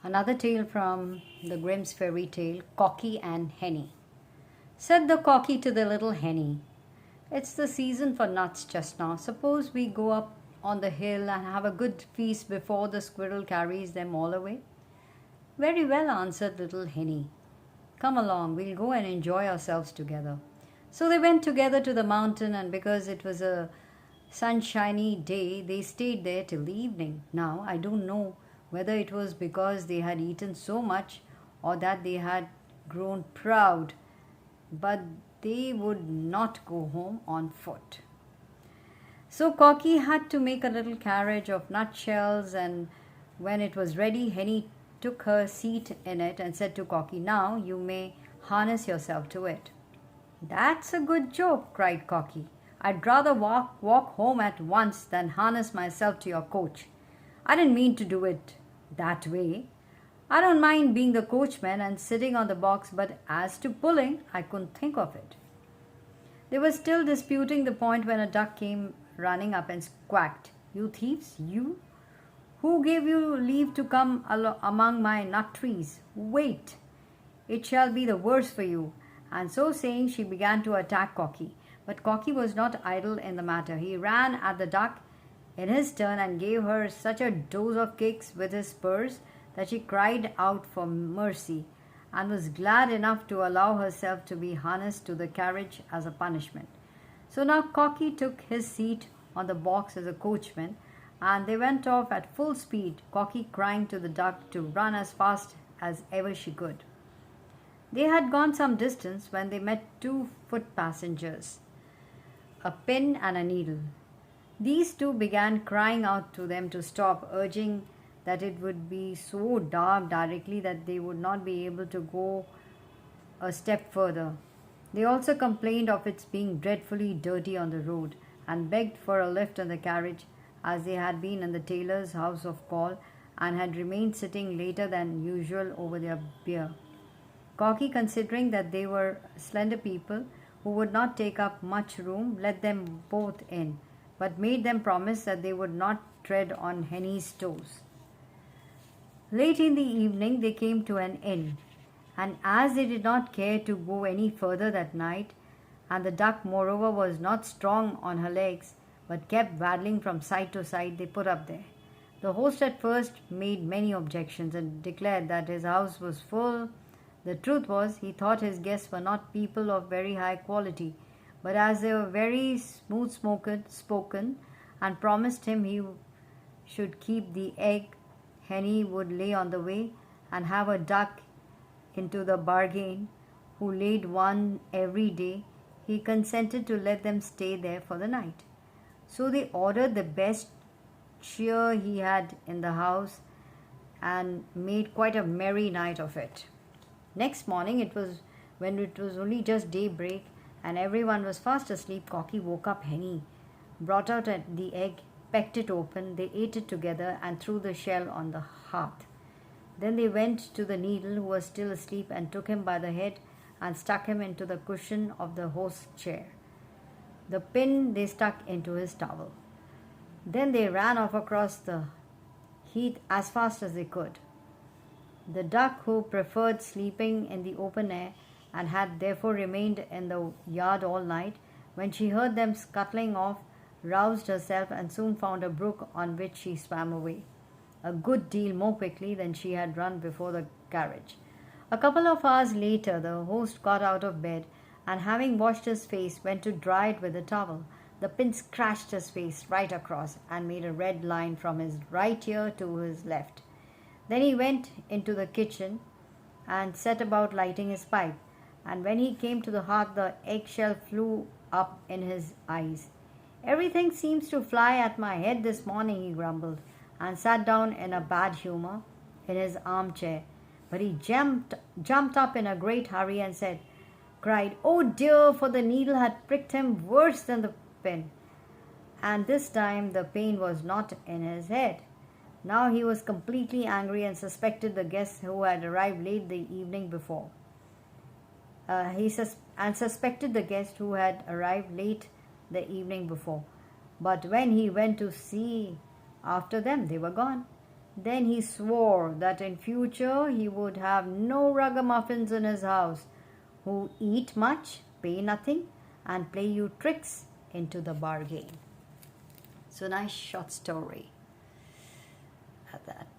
Another tale from the Grimm's fairy tale, Cocky and Henny. Said the cocky to the little Henny, "It's the season for nuts just now. Suppose we go up on the hill and have a good feast before the squirrel carries them all away?" "Very well," answered little Henny. "Come along, we'll go and enjoy ourselves together." So they went together to the mountain, and because it was a sunshiny day, they stayed there till the evening. Now, I don't know whether it was because they had eaten so much or that they had grown proud, but they would not go home on foot. So Cocky had to make a little carriage of nutshells, and when it was ready, Henny took her seat in it and said to Cocky, "Now you may harness yourself to it." "That's a good joke," cried Cocky. "I'd rather walk home at once than harness myself to your coach. I didn't mean to do it that way. I don't mind being the coachman and sitting on the box, but as to pulling, I couldn't think of it." They were still disputing the point when a duck came running up and quacked, "You thieves, you! Who gave you leave to come among my nut trees? Wait! It shall be the worse for you." And so saying, she began to attack Cocky. But Cocky was not idle in the matter. He ran at the duck in his turn and gave her such a dose of kicks with his spurs that she cried out for mercy, and was glad enough to allow herself to be harnessed to the carriage as a punishment. So now Cocky took his seat on the box as a coachman, and they went off at full speed, Cocky crying to the duck to run as fast as ever she could. They had gone some distance when they met two foot passengers, a pin and a needle. These two began crying out to them to stop, urging that it would be so dark directly that they would not be able to go a step further. They also complained of its being dreadfully dirty on the road, and begged for a lift in the carriage, as they had been in the tailor's house of call and had remained sitting later than usual over their beer. Cocky, considering that they were slender people who would not take up much room, let them both in, but made them promise that they would not tread on Henny's toes. Late in the evening they came to an inn, and as they did not care to go any further that night, and the duck moreover was not strong on her legs, but kept waddling from side to side, they put up there. The host at first made many objections and declared that his house was full. The truth was, he thought his guests were not people of very high quality, but as they were very smooth-spoken and promised him he should keep the egg Henny would lay on the way, and have a duck into the bargain, who laid one every day, he consented to let them stay there for the night. So they ordered the best cheer he had in the house and made quite a merry night of it. Next morning, when it was only just daybreak and everyone was fast asleep, Cocky woke up Henny, brought out the egg, pecked it open, they ate it together and threw the shell on the hearth. Then they went to the needle, who was still asleep, and took him by the head and stuck him into the cushion of the host's chair. The pin they stuck into his towel. Then they ran off across the heath as fast as they could. The duck, who preferred sleeping in the open air and had therefore remained in the yard all night, when she heard them scuttling off, roused herself and soon found a brook, on which she swam away, a good deal more quickly than she had run before the carriage. A couple of hours later the host got out of bed, and having washed his face, went to dry it with a towel. The pin scratched his face right across and made a red line from his right ear to his left. Then he went into the kitchen and set about lighting his pipe, and when he came to the hearth, the eggshell flew up in his eyes. "Everything seems to fly at my head this morning," he grumbled, and sat down in a bad humor in his armchair. But he jumped up in a great hurry and cried, "Oh dear!" for the needle had pricked him worse than the pin. And this time the pain was not in his head. Now he was completely angry and suspected the guests who had arrived late the evening before. Suspected the guest who had arrived late the evening before. But when he went to see after them, they were gone. Then he swore that in future he would have no ragamuffins in his house who eat much, pay nothing, and play you tricks into the bargain. So nice short story at that.